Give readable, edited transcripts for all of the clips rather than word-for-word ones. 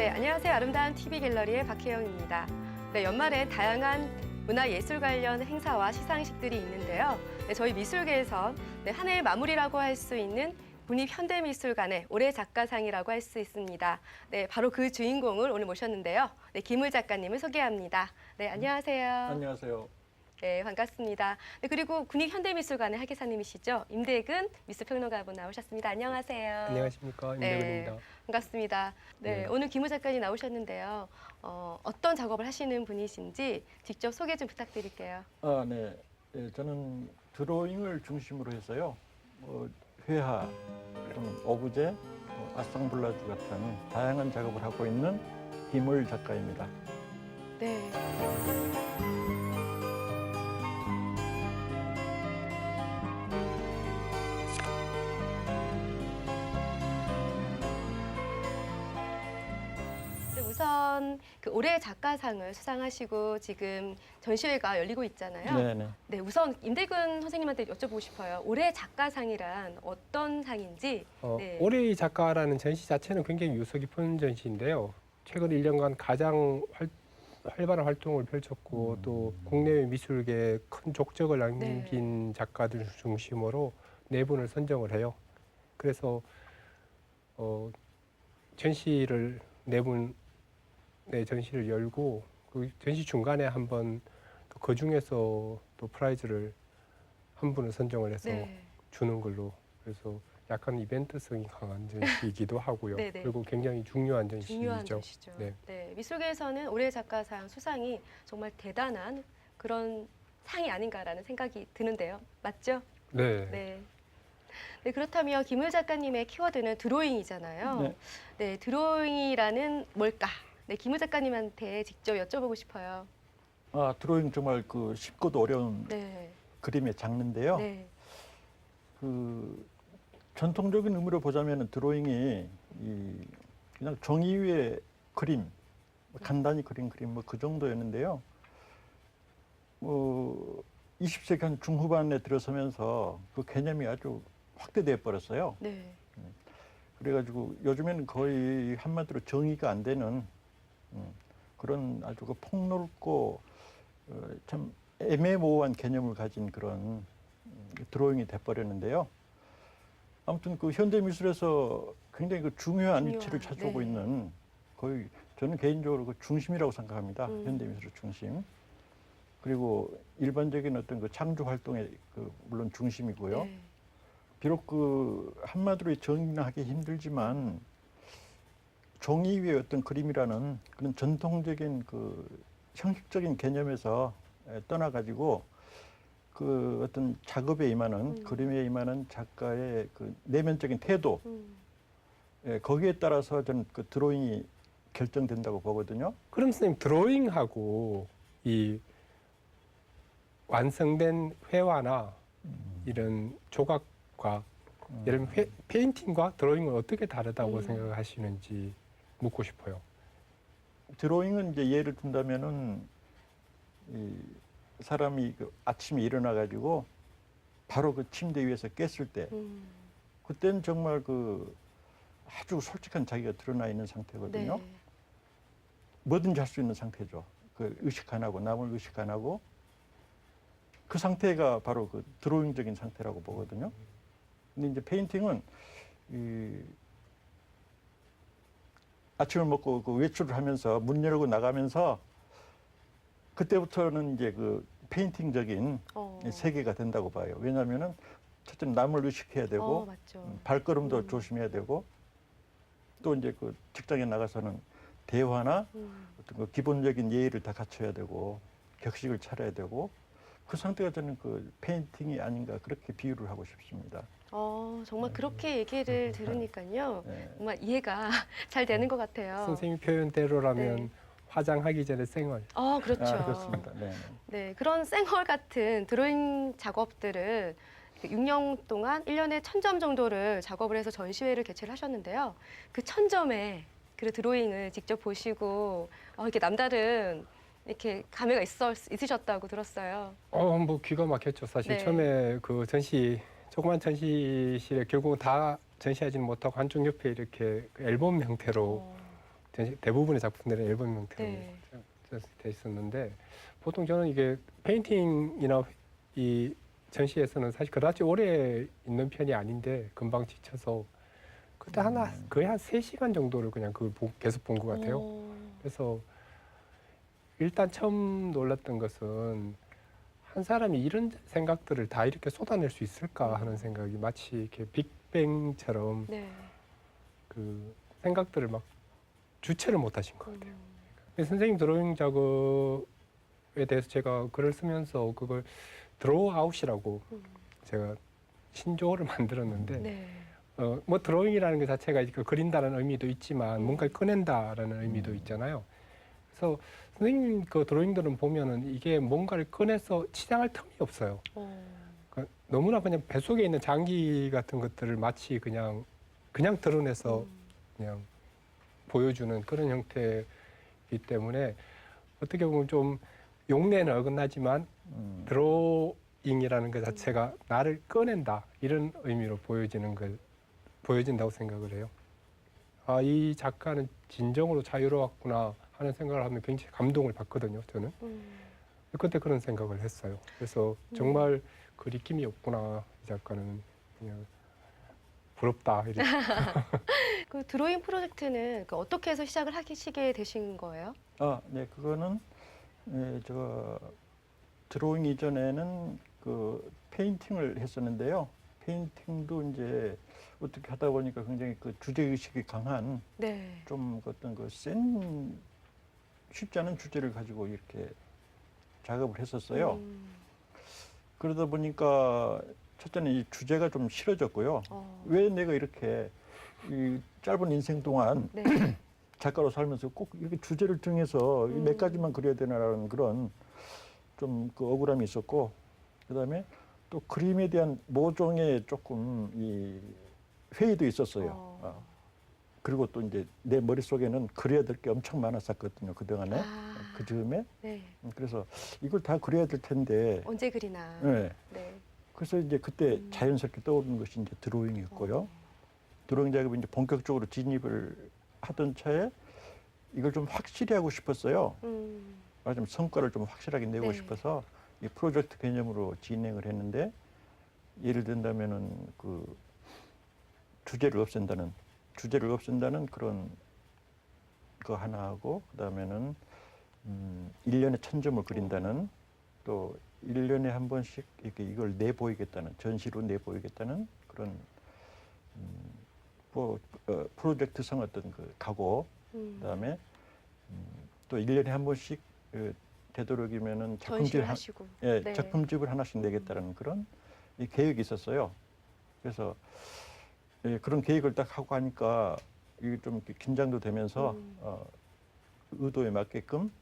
네, 안녕하세요. 아름다운 TV 갤러리의 박혜영입니다. 네, 연말에 다양한 문화예술 관련 행사와 시상식들이 있는데요. 네, 저희 미술계에선 한 해의 마무리라고 할 수 있는 국립현대미술관의 올해 작가상이라고 할 수 있습니다. 네, 바로 그 주인공을 오늘 모셨는데요. 네, 김을 작가님을 소개합니다. 네, 안녕하세요. 안녕하세요. 네, 반갑습니다. 네, 그리고 국립현대미술관의 학예사님이시죠. 임대근 미술평론가분 나오셨습니다. 안녕하세요. 안녕하십니까, 임대근입니다. 네, 반갑습니다. 네, 오늘 김우 작가님 나오셨는데요. 어떤 작업을 하시는 분이신지 직접 소개 좀 부탁드릴게요. 네. 예, 저는 드로잉을 중심으로 해서요. 회화, 또는 오브제, 아상블라주 같은 다양한 작업을 하고 있는 김을 작가입니다. 네. 우선 그 올해 작가상을 수상하시고 지금 전시회가 열리고 있잖아요. 네네. 네, 우선 임대근 선생님한테 여쭤보고 싶어요. 올해 작가상이란 어떤 상인지. 네. 올해의 작가라는 전시 자체는 굉장히 유서 깊은 전시인데요. 최근 1년간 가장 활발한 활동을 펼쳤고 또 국내외 미술계에 큰 족적을 남긴 작가들 중심으로 4분을 선정을 해요. 그래서 전시를 4분 전시를 열고 그 전시 중간에 한번 그 중에서 또 프라이즈를 한 분을 선정을 해서 주는 걸로, 그래서 약간 이벤트성이 강한 전시이기도 하고요. 네네. 그리고 굉장히 중요한 전시죠. 중요한 전시죠. 네, 미술계에서는 올해 작가상 수상이 정말 대단한 그런 상이 아닌가라는 생각이 드는데요. 맞죠? 네. 네. 네, 그렇다면 김을 작가님의 키워드는 드로잉이잖아요. 네. 네, 드로잉이라는 뭘까? 네, 김우 작가님한테 직접 여쭤보고 싶어요. 드로잉 정말 쉽고도 어려운 네. 그림의 장르인데요. 네. 전통적인 의미로 보자면 드로잉이 그냥 종이 위에 그림, 간단히 그린 그림 그 정도였는데요. 20세기 한 중후반에 들어서면서 그 개념이 아주 확대돼 버렸어요. 네. 그래가지고 요즘에는 거의 한마디로 정의가 안 되는 그런 아주 폭넓고 참 애매모호한 개념을 가진 그런 드로잉이 돼버렸는데요. 아무튼 현대미술에서 굉장히 중요한 위치를 차지하고 있는, 거의 저는 개인적으로 그 중심이라고 생각합니다. 현대미술의 중심. 그리고 일반적인 어떤 창조 활동의 물론 중심이고요. 네. 비록 한마디로 정의하기 힘들지만 종이 위의 어떤 그림이라는 그런 전통적인 형식적인 개념에서 떠나가지고 어떤 작업에 임하는, 그림에 임하는 작가의 내면적인 태도, 거기에 따라서 저는 드로잉이 결정된다고 보거든요. 그럼 선생님, 드로잉하고 이 완성된 회화나 이런 조각과 예를 들면 페인팅과 드로잉은 어떻게 다르다고 생각하시는지 묻고 싶어요. 드로잉은 이제 예를 든다면은 사람이 아침에 일어나가지고 바로 침대 위에서 깼을 때, 그때는 정말 아주 솔직한 자기가 드러나 있는 상태거든요. 네. 뭐든지 할 수 있는 상태죠. 의식 안 하고, 남을 의식 안 하고, 그 상태가 바로 드로잉적인 상태라고 보거든요. 근데 이제 페인팅은 아침을 먹고 외출을 하면서 문 열고 나가면서 그때부터는 이제 페인팅적인 세계가 된다고 봐요. 왜냐하면은 첫째는 남을 의식해야 되고, 발걸음도 조심해야 되고, 또 이제 직장에 나가서는 대화나 어떤 기본적인 예의를 다 갖춰야 되고, 격식을 차려야 되고, 그 상태가 저는 페인팅이 아닌가 그렇게 비유를 하고 싶습니다. 정말 그렇게 얘기를 들으니까요. 정말 이해가 잘 되는 것 같아요. 선생님 표현대로라면 화장하기 전에 생얼. 그렇죠. 그렇습니다. 네, 그런 생얼 같은 드로잉 작업들을 6년 동안 1년에 1000점 정도를 작업을 해서 전시회를 개최를 하셨는데요. 그 1000점의 그 드로잉을 직접 보시고 이렇게 남다른 이렇게 감회가 있으셨다고 들었어요. 뭐 기가 막혔죠. 사실 처음에 조그만 전시실에 결국은 다 전시하지는 못하고 한쪽 옆에 이렇게 앨범 형태로 대부분의 작품들은 앨범 형태로 네. 돼 있었는데 보통 저는 이게 페인팅이나 이 전시에서는 사실 그다지 오래 있는 편이 아닌데 금방 지쳐서 그때 거의 한 3시간 정도를 그냥 그걸 계속 본 것 같아요. 그래서 일단 처음 놀랐던 것은 한 사람이 이런 생각들을 다 이렇게 쏟아낼 수 있을까 하는 생각이 마치 이렇게 빅뱅처럼 네. 그 생각들을 막 주체를 못 하신 것 같아요. 선생님 드로잉 작업에 대해서 제가 글을 쓰면서 그걸 드로우 아웃이라고 제가 신조어를 만들었는데 네. 뭐 드로잉이라는 것 자체가 그린다는 의미도 있지만 뭔가를 꺼낸다라는 의미도 있잖아요. 그래서 선생님 그 드로잉들은 보면은 이게 뭔가를 꺼내서 치장할 틈이 없어요. 그러니까 너무나 그냥 뱃속에 있는 장기 같은 것들을 마치 그냥 드러내서 그냥 보여주는 그런 형태이기 때문에 어떻게 보면 좀 용례는 어긋나지만 드로잉이라는 것 자체가 나를 꺼낸다 이런 의미로 보여진다고 생각을 해요. 아, 이 작가는 진정으로 자유로웠구나 하는 생각을 하면 굉장히 감동을 받거든요, 저는. 그때 그런 생각을 했어요. 그래서 정말 그 느낌이 없구나, 이 작가는. 그냥 부럽다. 이렇게. 그 드로잉 프로젝트는 그 어떻게 해서 시작을 하시게 되신 거예요? 네, 그거는 드로잉 이전에는 그 페인팅을 했었는데요. 페인팅도 이제 어떻게 하다 보니까 굉장히 그 주제 의식이 강한 네. 좀 어떤 그 센 쉽지 않은 주제를 가지고 이렇게 작업을 했었어요. 그러다 보니까 첫째는 이 주제가 좀 싫어졌고요. 왜 내가 이렇게 이 짧은 인생 동안 네. 작가로 살면서 꼭 이렇게 주제를 정해서 몇 가지만 그려야 되나라는 그런 좀 그 억울함이 있었고, 그다음에 또 그림에 대한 모종의 조금 이 회의도 있었어요. 그리고 또 이제 내 머릿속에는 그려야 될 게 엄청 많았었거든요, 그동안에. 그 즈음에. 네. 그래서 이걸 다 그려야 될 텐데. 언제 그리나. 네. 네. 그래서 이제 그때 자연스럽게 떠오르는 것이 이제 드로잉이었고요. 드로잉 작업에 이제 본격적으로 진입을 하던 차에 이걸 좀 확실히 하고 싶었어요. 말하자면 성과를 좀 확실하게 내고 네. 싶어서 이 프로젝트 개념으로 진행을 했는데, 예를 든다면은 그 주제를 없앤다는 그런 거 하나 하고, 그다음에는 1년에 1000점을 그린다는, 또 1년에 한 번씩 이렇게 이걸 내보이겠다는, 전시로 내보이겠다는 그런 프로젝트성 어떤 그 각오, 그다음에 또 1년에 한 번씩 되도록이면은 전시를 하시고. 예, 네. 작품집을 하나씩 내겠다는 그런 이 계획이 있었어요. 그래서 예, 그런 계획을 딱 하고 하니까 이게 좀 이렇게 긴장도 되면서 의도에 맞게끔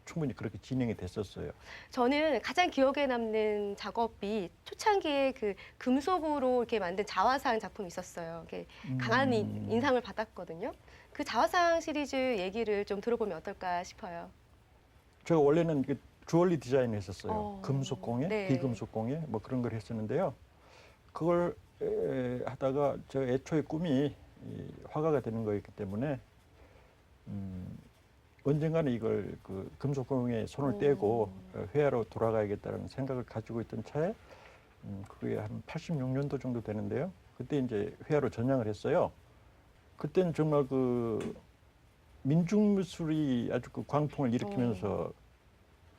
충분히 그렇게 진행이 됐었어요. 저는 가장 기억에 남는 작업이 초창기에 그 금속으로 이렇게 만든 자화상 작품이 있었어요. 이게 강한 인상을 받았거든요. 그 자화상 시리즈 얘기를 좀 들어보면 어떨까 싶어요. 제가 원래는 그 주얼리 디자인을 했었어요. 금속 공예, 네. 비금속 공예 뭐 그런 걸 했었는데요. 그걸 하다가 저 애초에 꿈이 이 화가가 되는 거였기 때문에 언젠가는 이걸 그 금속 공예에 손을 떼고 회화로 돌아가야겠다는 생각을 가지고 있던 차에 그게 한 86년도 정도 되는데요. 그때 이제 회화로 전향을 했어요. 그때는 정말 그 민중미술이 아주 그 광풍을 일으키면서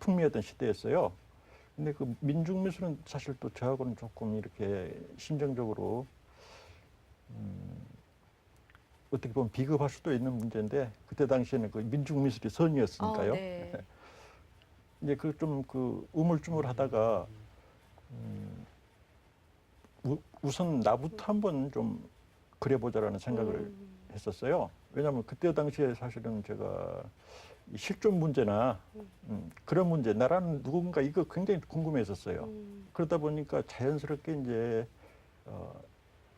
풍미했던 시대였어요. 근데 그 민중미술은 사실 또 저하고는 조금 이렇게 심정적으로 어떻게 보면 비겁할 수도 있는 문제인데, 그때 당시에는 그 민중미술이 선이었으니까요. 네. 이제 그 좀 그 우물쭈물하다가 우선 나부터 한번 좀 그려보자라는 생각을 했었어요. 왜냐하면 그때 당시에 사실은 제가 이 실존 문제나 그런 문제, 나라는 누군가 이거 굉장히 궁금했었어요. 그러다 보니까 자연스럽게 이제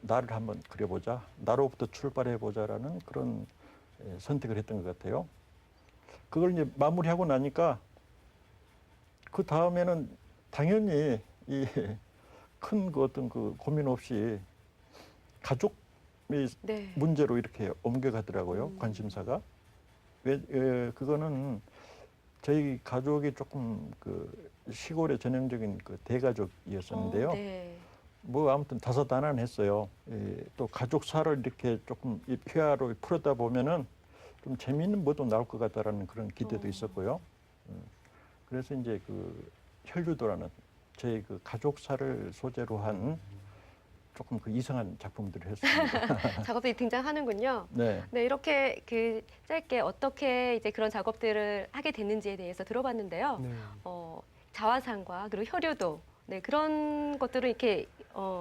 나를 한번 그려보자, 나로부터 출발해보자라는 그런 선택을 했던 것 같아요. 그걸 이제 마무리하고 나니까 그 다음에는 당연히 이 큰 그 어떤 그 고민 없이 가족 네. 문제로 이렇게 옮겨가더라고요. 관심사가. 그거는 저희 가족이 조금 그 시골의 전형적인 그 대가족이었었는데요. 네. 뭐 아무튼 다사다난했어요. 또 가족사를 이렇게 조금 이 회화로 풀었다 보면은 좀 재미있는 뭐도 나올 것 같다라는 그런 기대도 있었고요. 그래서 이제 그 혈류도라는 저희 그 가족사를 소재로 한 조금 그 이상한 작품들을 했습니다. 작업들이 등장하는군요. 네. 네, 이렇게 그 짧게 어떻게 이제 그런 작업들을 하게 됐는지에 대해서 들어봤는데요. 네. 자화상과 그리고 혈유도, 네, 그런 것들은 이렇게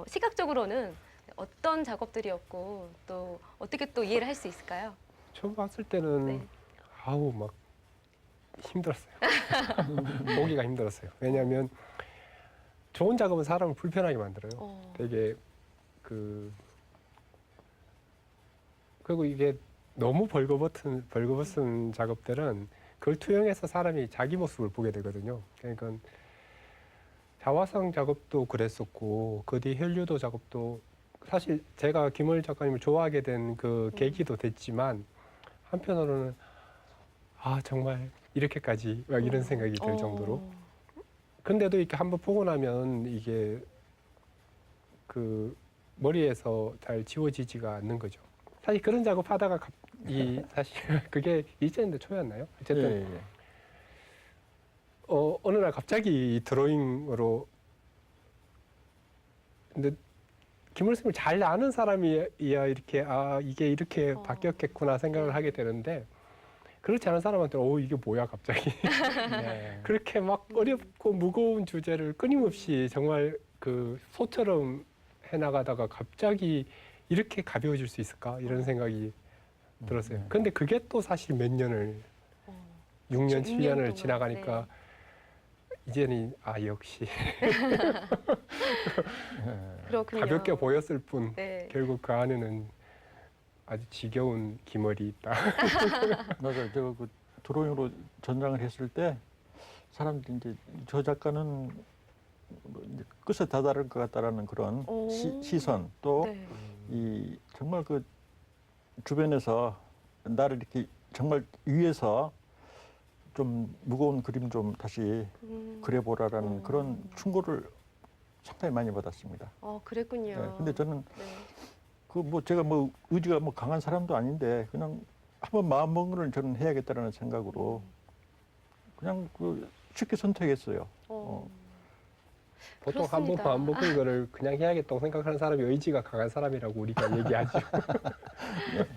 시각적으로는 어떤 작업들이었고 또 어떻게 또 이해를 할 수 있을까요? 처음 봤을 때는 네. 아우 막 힘들었어요. 보기가 힘들었어요. 왜냐하면 좋은 작업은 사람을 불편하게 만들어요. 되게 그리고 이게 너무 벌거벗은 작업들은 그걸 투영해서 사람이 자기 모습을 보게 되거든요. 그러니까 자화상 작업도 그랬었고 그 뒤 혈류도 작업도 사실 제가 김월 작가님을 좋아하게 된 그 계기도 됐지만 한편으로는 아 정말 이렇게까지 막 이런 생각이 들 정도로 근데도 이렇게 한번 보고 나면 이게 그 머리에서 잘 지워지지가 않는 거죠. 사실 그런 작업하다가 사실 그게 2000년대 초였나요? 어쨌든 예. 어느 날 갑자기 이 드로잉으로 근데 김월 선생님을 잘 아는 사람이야 이렇게 이게 이렇게 바뀌었겠구나 생각을 하게 되는데 그렇지 않은 사람한테는 이게 뭐야 갑자기 네. 그렇게 막 어렵고 무거운 주제를 끊임없이 정말 그 소처럼 해나가다가 갑자기 이렇게 가벼워질 수 있을까 이런 생각이 들었어요. 근데 그게 또 사실 몇 년을 6년, 7년을 동안, 지나가니까 이제는 역시 그렇군요. 가볍게 보였을 뿐 네. 결국 그 안에는 아주 지겨운 기머리 있다. 맞아요. 제가 그 드로잉으로 전장을 했을 때 사람들이 이제 저 작가는 뭐 이제 끝에 다다를 것 같다라는 그런 시선 또 이 정말 그 주변에서 나를 이렇게 정말 위에서 좀 무거운 그림 좀 다시 그려보라라는 그런 충고를 상당히 많이 받았습니다. 그랬군요. 네, 근데 저는 그 뭐 제가 뭐 의지가 뭐 강한 사람도 아닌데 그냥 한번 마음 먹은 걸 저는 해야겠다라는 생각으로 그냥 그 쉽게 선택했어요. 보통 한 번 마음 먹은 거를 그냥 해야겠다고 생각하는 사람이 의지가 강한 사람이라고 우리가 얘기하죠.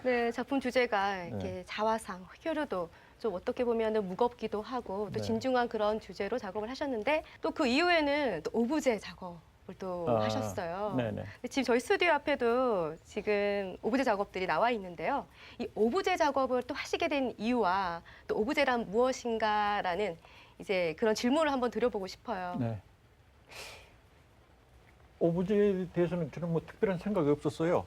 네, 작품 주제가 이렇게 자화상, 혈유도 좀 어떻게 보면 무겁기도 하고 또 진중한 그런 주제로 작업을 하셨는데 또 그 이후에는 또 오브제 작업을 또 하셨어요. 네네. 지금 저희 스튜디오 앞에도 지금 오브제 작업들이 나와 있는데요. 이 오브제 작업을 또 하시게 된 이유와 또 오브제란 무엇인가라는 이제 그런 질문을 한번 드려보고 싶어요. 네. 오브제에 대해서는 저는 뭐 특별한 생각이 없었어요.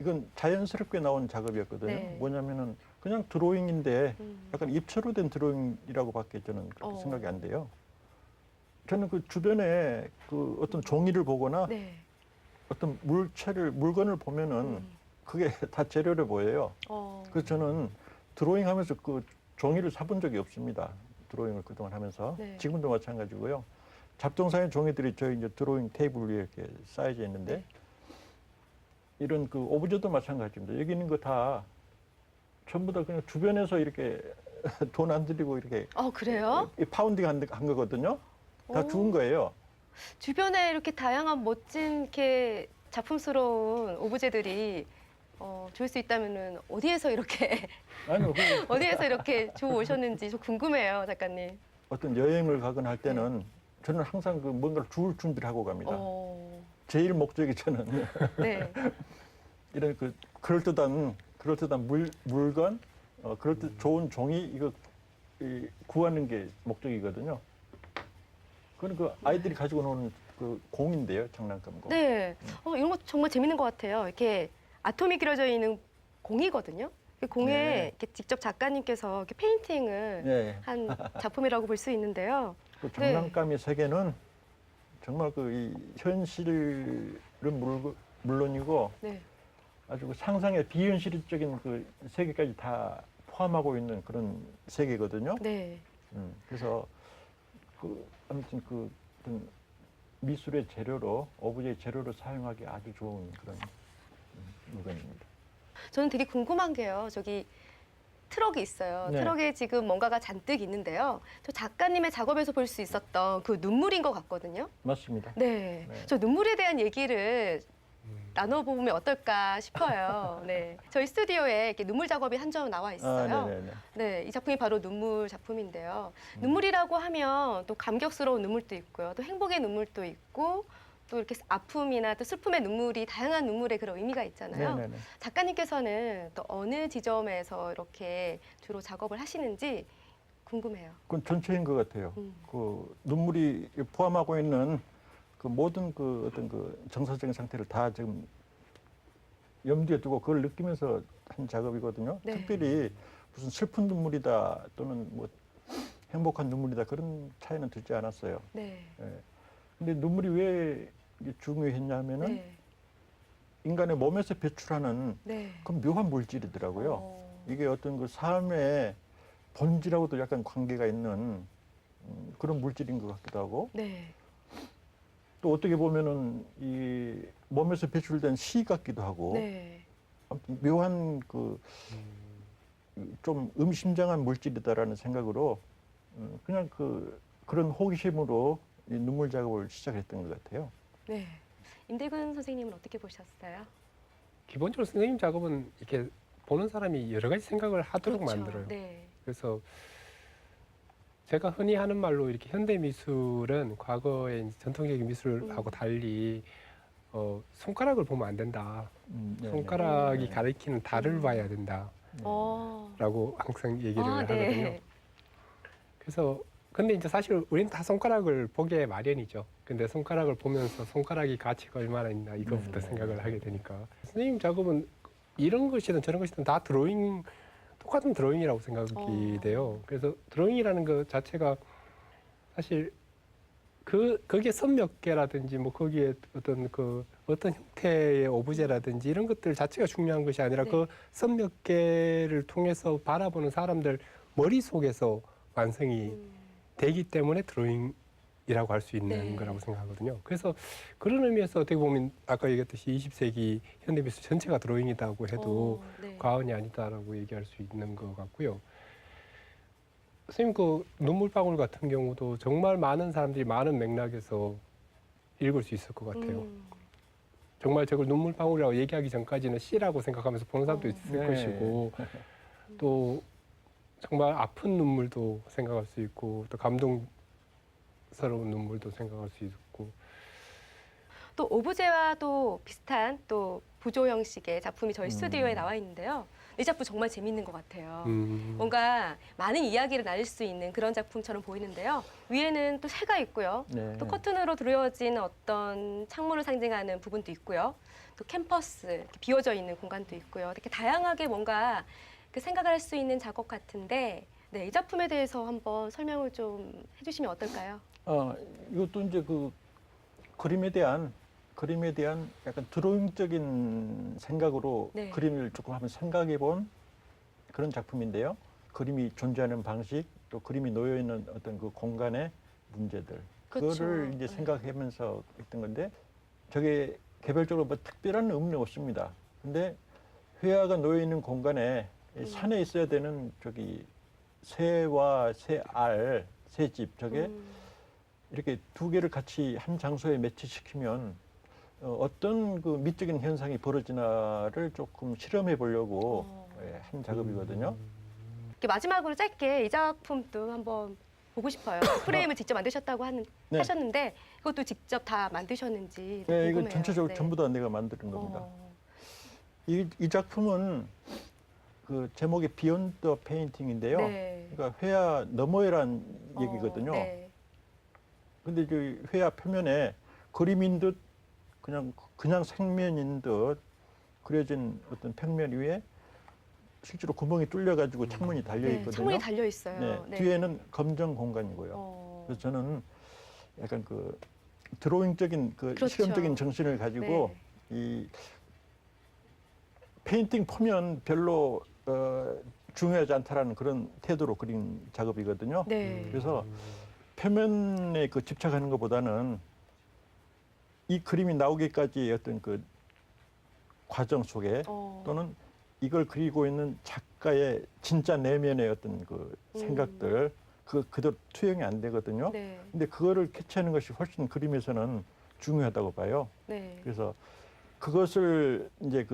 이건 자연스럽게 나온 작업이었거든요. 네. 뭐냐면은 그냥 드로잉인데 약간 입체로 된 드로잉이라고밖에 저는 그렇게 생각이 안 돼요. 저는 그 주변에 그 어떤 종이를 보거나 어떤 물건을 보면은 그게 다 재료로 보여요. 그래서 저는 드로잉 하면서 그 종이를 사본 적이 없습니다. 드로잉을 그동안 하면서. 지금도 마찬가지고요. 잡동사니 종이들이 저희 이제 드로잉 테이블 위에 이렇게 쌓여져 있는데 이런 그 오브제도 마찬가지입니다. 여기 있는 거 다 전부 다 그냥 주변에서 이렇게 돈 안 들이고 이렇게 그래요? 파운딩 한 거거든요. 다 죽은 거예요. 주변에 이렇게 다양한 멋진 이렇게 작품스러운 오브제들이 줄 수 있다면은 어디에서 이렇게 아니요. 어디에서 이렇게 주 오셨는지 좀 궁금해요, 작가님. 어떤 여행을 가거나 할 때는 저는 항상 그 뭔가를 주울 준비를 하고 갑니다. 제일 목적이 저는 이런 그 그럴듯한 물건, 그럴듯 좋은 종이 이거 구하는 게 목적이거든요. 그건 그 아이들이 가지고 노는 그 공인데요, 장난감 공. 네, 이런 거 정말 재밌는 것 같아요. 이렇게 아톰이 그려져 있는 공이거든요. 그 공에 이렇게 직접 작가님께서 이렇게 페인팅을 한 작품이라고 볼 수 있는데요. 그 장난감의 세계는 정말 그 이 현실은 물론이고 아주 그 상상의 비현실적인 그 세계까지 다 포함하고 있는 그런 세계거든요. 네. 그래서 그 아무튼 그 어떤 미술의 재료로 오브제의 재료로 사용하기 아주 좋은 그런 물건입니다. 저는 되게 궁금한 게요. 저기 트럭이 있어요. 네. 트럭에 지금 뭔가가 잔뜩 있는데요. 저 작가님의 작업에서 볼 수 있었던 그 눈물인 것 같거든요. 맞습니다. 네. 네. 저 눈물에 대한 얘기를 나눠보면 어떨까 싶어요. 네. 저희 스튜디오에 이렇게 눈물 작업이 한 점 나와 있어요. 네네네. 네, 이 작품이 바로 눈물 작품인데요. 눈물이라고 하면 또 감격스러운 눈물도 있고요. 또 행복의 눈물도 있고 또 이렇게 아픔이나 또 슬픔의 눈물이 다양한 눈물의 그런 의미가 있잖아요. 네네네. 작가님께서는 또 어느 지점에서 이렇게 주로 작업을 하시는지 궁금해요. 그건 전체인 것 같아요. 그 눈물이 포함하고 있는 그 모든 그 어떤 그 정서적인 상태를 다 지금 염두에 두고 그걸 느끼면서 한 작업이거든요. 네. 특별히 무슨 슬픈 눈물이다 또는 뭐 행복한 눈물이다 그런 차이는 두지 않았어요. 네. 예. 근데 눈물이 왜 이게 중요했냐면은 네. 인간의 몸에서 배출하는 네. 그 묘한 물질이더라고요. 이게 어떤 그 삶의 본질하고도 약간 관계가 있는 그런 물질인 것 같기도 하고 네. 또 어떻게 보면은 이 몸에서 배출된 시 같기도 하고 네. 아무튼 묘한 그 좀 의미심장한 물질이다라는 생각으로 그냥 그런 호기심으로 이 눈물 작업을 시작했던 것 같아요. 네. 임대근 선생님은 어떻게 보셨어요? 기본적으로 선생님 작업은 이렇게 보는 사람이 여러 가지 생각을 하도록 그렇죠. 만들어요. 네. 그래서 제가 흔히 하는 말로 이렇게 현대 미술은 과거의 이제 전통적인 미술하고 달리 손가락을 보면 안 된다. 네네. 손가락이 가리키는 달을 봐야 된다라고 어. 항상 얘기를 아, 하거든요. 네. 그래서 근데 이제 사실 우리는 다 손가락을 보기에 마련이죠. 근데 손가락을 보면서 손가락이 가치가 얼마나 있나 이것부터 생각을 하게 되니까 선생님 작업은 이런 것이든 저런 것이든 다 드로잉 똑같은 드로잉이라고 생각이 돼요. 그래서 드로잉이라는 것 자체가 사실 거기에 선 몇 개라든지 뭐 거기에 어떤 형태의 오브제라든지 이런 것들 자체가 중요한 것이 아니라 네. 그 선 몇 개를 통해서 바라보는 사람들 머릿속에서 완성이 되기 때문에 드로잉이라고 할 수 있는 네. 거라고 생각하거든요. 그래서 그런 의미에서 어떻게 보면 아까 얘기했듯이 20세기 현대미술 전체가 드로잉이라고 해도 네. 과언이 아니다라고 얘기할 수 있는 것 같고요. 선생님 그 눈물방울 같은 경우도 정말 많은 사람들이 많은 맥락에서 읽을 수 있을 것 같아요. 정말 저걸 눈물방울이라고 얘기하기 전까지는 시라고 생각하면서 보는 사람도 있을 네. 것이고 또 정말 아픈 눈물도 생각할 수 있고 또 감동스러운 눈물도 생각할 수 있고 또 오브제와 또 비슷한 또 부조 형식의 작품이 저희 스튜디오에 나와 있는데요. 이 작품 정말 재밌는 것 같아요. 뭔가 많은 이야기를 나눌 수 있는 그런 작품처럼 보이는데요. 위에는 또 새가 있고요. 네. 또 커튼으로 두려워진 어떤 창문을 상징하는 부분도 있고요. 또 캠퍼스 이렇게 비워져 있는 공간도 있고요. 이렇게 다양하게 뭔가 그 생각을 할 수 있는 작업 같은데 네, 이 작품에 대해서 한번 설명을 좀 해주시면 어떨까요? 이것도 이제 그 그림에 대한 약간 드로잉적인 생각으로 네. 그림을 조금 한번 생각해 본 그런 작품인데요. 그림이 존재하는 방식, 또 그림이 놓여 있는 어떤 그 공간의 문제들, 그렇죠. 그거를 이제 네. 생각하면서 했던 건데, 저게 개별적으로 뭐 특별한 의미는 없습니다. 근데 회화가 놓여 있는 공간에 산에 있어야 되는 저기 새와 새알, 새집 저게 이렇게 두 개를 같이 한 장소에 매치시키면 어떤 그 미적인 현상이 벌어지나를 조금 실험해 보려고 한 작업이거든요. 이렇게 마지막으로 짧게 이 작품도 한번 보고 싶어요. 프레임을 직접 만드셨다고 네. 하셨는데 이것도 직접 다 만드셨는지 네, 궁금해요. 이거 전체적으로 네. 전부 다 내가 만드는 겁니다. 어. 이 작품은 그 제목이 비욘드 더 페인팅인데요. 네. 그러니까 회화 너머에란 얘기거든요. 네. 근데 그 회화 표면에 그림인 듯 그냥 생면인 듯 그려진 어떤 평면 위에 실제로 구멍이 뚫려가지고 창문이 달려 네, 있거든요. 창문이 달려 있어요. 네, 네. 뒤에는 검정 공간이고요. 그래서 저는 약간 그 드로잉적인 그 그렇죠. 실험적인 정신을 가지고 네. 이 페인팅 폼은 별로 중요하지 않다라는 그런 태도로 그린 작업이거든요. 네. 그래서 표면에 그 집착하는 것보다는 이 그림이 나오기까지의 어떤 그 과정 속에 또는 이걸 그리고 있는 작가의 진짜 내면의 어떤 그 생각들 그대로 투영이 안 되거든요. 네. 근데 그거를 캐치하는 것이 훨씬 그림에서는 중요하다고 봐요. 네. 그래서 그것을 이제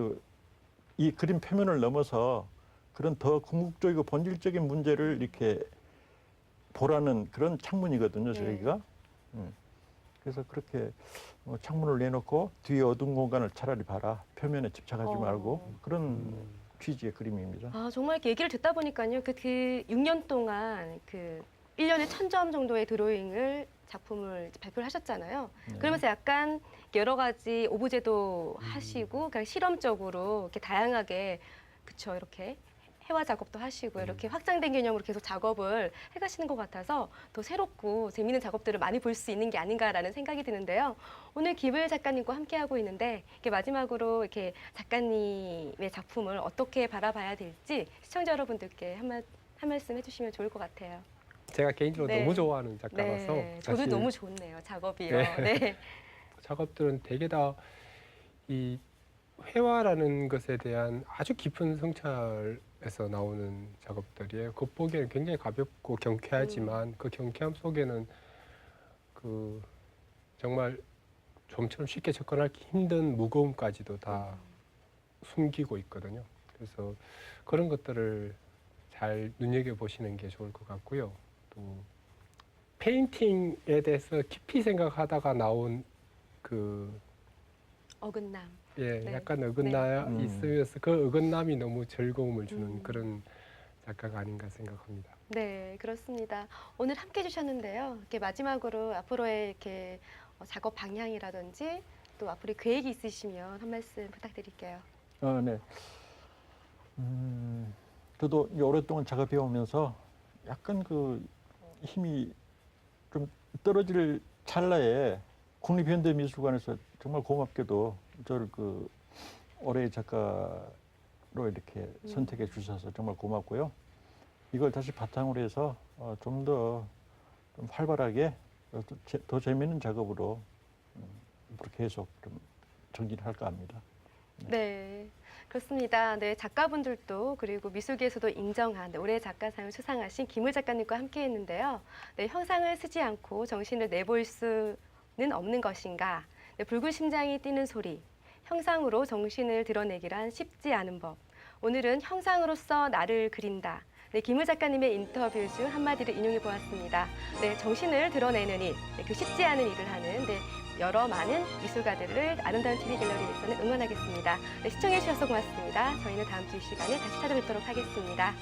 이 그림 표면을 넘어서 그런 더 궁극적이고 본질적인 문제를 이렇게 보라는 그런 창문이거든요, 네. 저희가. 그래서 그렇게 창문을 내놓고 뒤에 어두운 공간을 차라리 봐라. 표면에 집착하지 말고 그런 취지의 그림입니다. 아, 정말 이렇게 얘기를 듣다 보니까요. 그 6년 동안 그 1년에 1000점 정도의 드로잉을 작품을 발표를 하셨잖아요. 네. 그러면서 약간 여러 가지 오브제도 하시고 그러니까 실험적으로 이렇게 다양하게 그쵸 이렇게 해와 작업도 하시고 이렇게 확장된 개념으로 계속 작업을 해가시는 것 같아서 더 새롭고 재미있는 작업들을 많이 볼 수 있는 게 아닌가라는 생각이 드는데요. 오늘 김을 작가님과 함께하고 있는데 이렇게 마지막으로 이렇게 작가님의 작품을 어떻게 바라봐야 될지 시청자 여러분들께 한 말씀 해주시면 좋을 것 같아요. 제가 개인적으로 네. 너무 좋아하는 작가라서 네, 저도 사실 너무 좋네요. 작업이요. 네. 네. 작업들은 대개 다 이 회화라는 것에 대한 아주 깊은 성찰에서 나오는 작업들이에요. 겉보기에는 굉장히 가볍고 경쾌하지만 그 경쾌함 속에는 그 정말 좀처럼 쉽게 접근하기 힘든 무거움까지도 다 숨기고 있거든요. 그래서 그런 것들을 잘 눈여겨보시는 게 좋을 것 같고요. 또 페인팅에 대해서 깊이 생각하다가 나온 그 어긋남. 예, 네. 약간 어긋나 있으면서 그 어긋남이 너무 즐거움을 주는 음. 그런 작가가 아닌가 생각합니다. 네, 그렇습니다. 오늘 함께 해주셨는데요. 이렇게 마지막으로 앞으로의 이렇게 작업 방향이라든지 또 앞으로 계획이 있으시면 한 말씀 부탁드릴게요. 네. 저도 이제 오랫동안 작업해 오면서 약간 그 힘이 좀 떨어질 찰나에 국립현대미술관에서 정말 고맙게도 저를 그 올해의 작가로 이렇게 선택해 주셔서 정말 고맙고요. 이걸 다시 바탕으로 해서 좀 더 좀 활발하게 더 재미있는 작업으로 앞으로 계속 좀 전진을 할까 합니다. 네, 그렇습니다. 네, 작가분들도 그리고 미술계에서도 인정한 올해의 작가상을 수상하신 김을 작가님과 함께했는데요. 네, 형상을 쓰지 않고 정신을 내볼 수는 없는 것인가? 네, 붉은 심장이 뛰는 소리. 형상으로 정신을 드러내기란 쉽지 않은 법. 오늘은 형상으로서 나를 그린다. 네, 김을 작가님의 인터뷰 중 한마디를 인용해 보았습니다. 네, 정신을 드러내는 일, 네, 그 쉽지 않은 일을 하는 여러 많은 미술가들을 아름다운 TV 갤러리에서는 응원하겠습니다. 네, 시청해 주셔서 고맙습니다. 저희는 다음 주 이 시간에 다시 찾아뵙도록 하겠습니다.